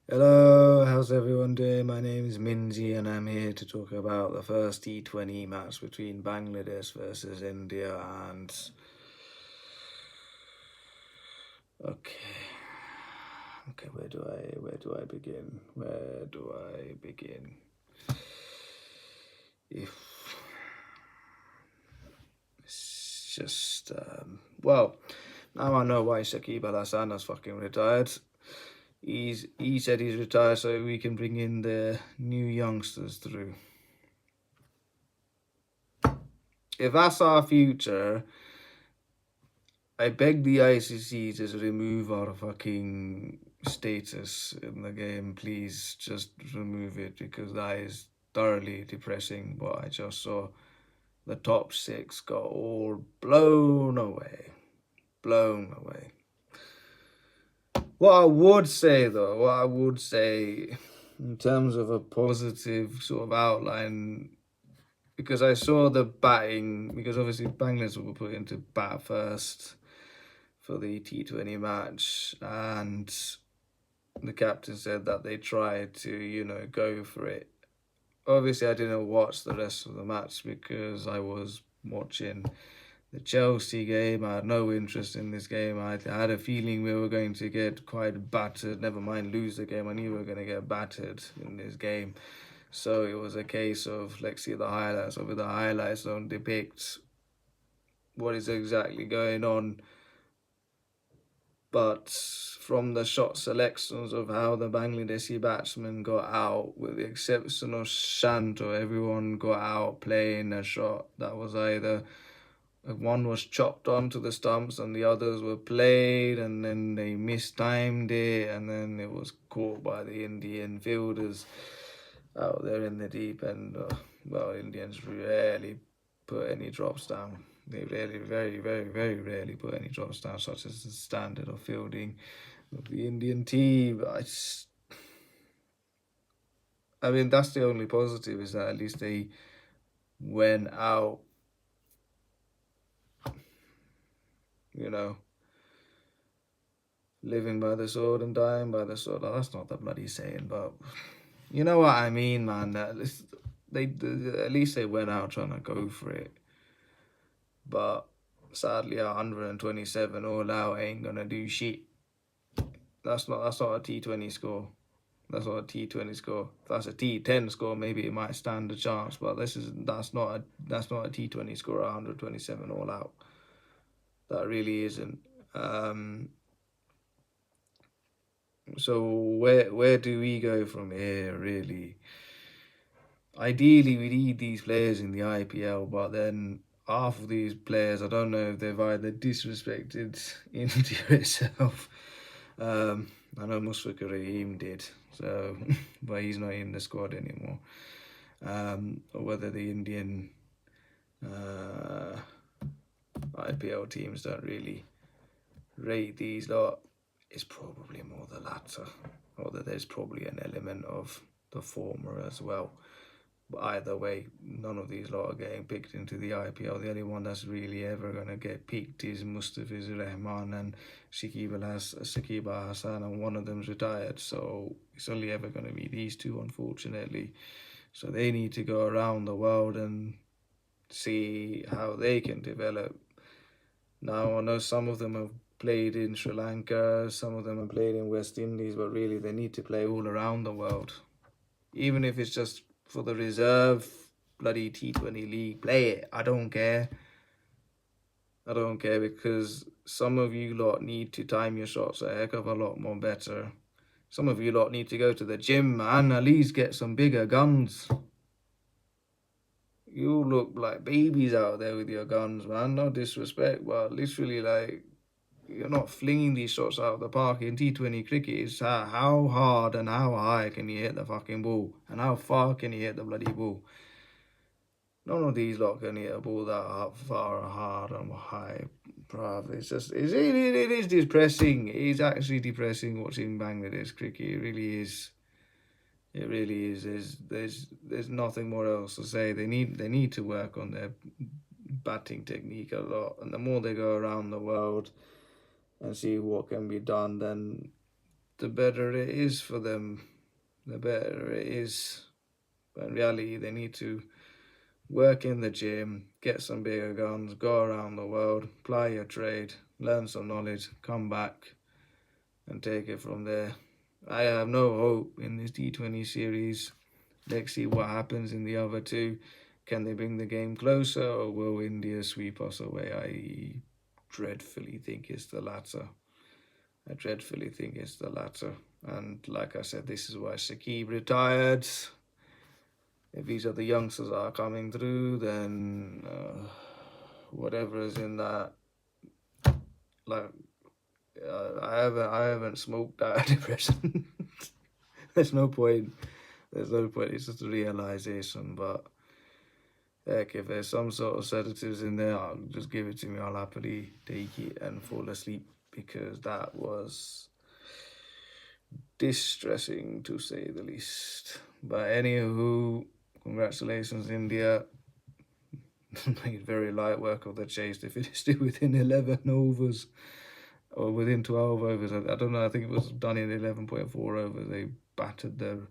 Hello, how's everyone doing? My name is Minji and I'm here to talk about the first T20 match between Bangladesh versus India and okay. Okay, where do I begin? Where do I begin? If it's just well, now I know why Shakib Al Hassan has fucking retired. He said he's retired so we can bring in the new youngsters through. If that's our future, I beg the ICC to remove our fucking status in the game. Please just remove it because that is thoroughly depressing. But I just saw the top six got all blown away. Blown away. What I would say though, in terms of a positive sort of outline, because I saw the batting, because obviously Bangladesh were put into bat first for the T20 match, and the captain said that they tried to, go for it. Obviously, I didn't watch the rest of the match because I was watching the Chelsea game. I had no interest in this game. I had a feeling we were going to get quite battered. Never mind lose the game. I knew we were going to get battered in this game. So it was a case of let's see the highlights. Over the highlights don't depict what is exactly going on, but from the shot selections of how the Bangladeshi batsmen got out, with the exception of Shanto, everyone got out playing a shot that was either one was chopped onto the stumps and the others were played, and then they mistimed it, and then it was caught by the Indian fielders out there in the deep end. Well, Indians rarely put any drops down. They really, very, very, very rarely put any drops down, such as the standard of fielding of the Indian team. I mean, that's the only positive, is that at least they went out, you know, living by the sword and dying by the sword. Oh, that's not the bloody saying, but you know what I mean, man. They at least they went out trying to go for it. But sadly, 127 all out ain't gonna do shit. That's not a T20 score. That's not a T20 score. If that's a T10 score, maybe it might stand a chance. But that's not a T20 score. 127 all out. That really isn't. So where do we go from here? Really, ideally we need these players in the IPL, but then half of these players, I don't know if they've either disrespected India itself. I know Musfiqur Rahim did, so but he's not in the squad anymore. Or whether the Indian IPL teams don't really rate these lot. It's probably more the latter, although there's probably an element of the former as well. But either way, none of these lot are getting picked into the IPL. The only one that's really ever going to get picked is Mustafizur Rahman and Shakib Al Hassan, and one of them's retired. So it's only ever going to be these two, unfortunately. So they need to go around the world and see how they can develop. Now, I know some of them have played in Sri Lanka, some of them have played in West Indies, but really they need to play all around the world. Even if it's just for the reserve bloody T20 league, play it. I don't care. I don't care, because some of you lot need to time your shots a heck of a lot more better. Some of you lot need to go to the gym, man. At least get some bigger guns. You look like babies out there with your guns, man. No disrespect, but literally, like, you're not flinging these shots out of the park. In T20 cricket, it's how hard and how high can you hit the fucking ball, and how far can you hit the bloody ball. None of these lot can hit a ball that far, hard, and high, bruv. It is depressing. It is actually depressing watching Bangladesh cricket. It really is. It really is. There's nothing more else to say. They need to work on their batting technique a lot, and the more they go around the world and see what can be done, then the better it is for them. The better it is. But in reality, they need to work in the gym, get some bigger guns, go around the world, ply your trade, learn some knowledge, come back and take it from there. I have no hope in this T20 series. Let's see what happens in the other two. Can they bring the game closer, or will India sweep us away? I dreadfully think it's the latter. I dreadfully think it's the latter. And like I said, this is why Shakib retired. If these other youngsters are coming through, then whatever is in that, like, I haven't smoked that depression. There's no point. There's no point. It's just a realization. But heck, if there's some sort of sedatives in there, I'll just give it to me. I'll happily take it and fall asleep, because that was distressing to say the least. But anywho, congratulations, India. Made very light work of the chase. They finished it within 11 overs, or within 12 overs. I don't know. I think it was done in 11.4 overs. They battered the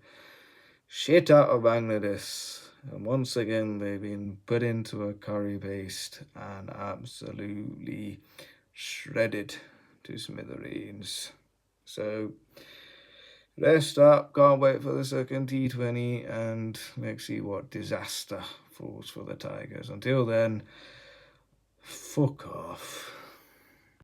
shit out of Bangladesh. And once again, they've been put into a curry paste and absolutely shredded to smithereens. So, rest up. Can't wait for the second T20, and let's see what disaster falls for the Tigers. Until then, fuck off.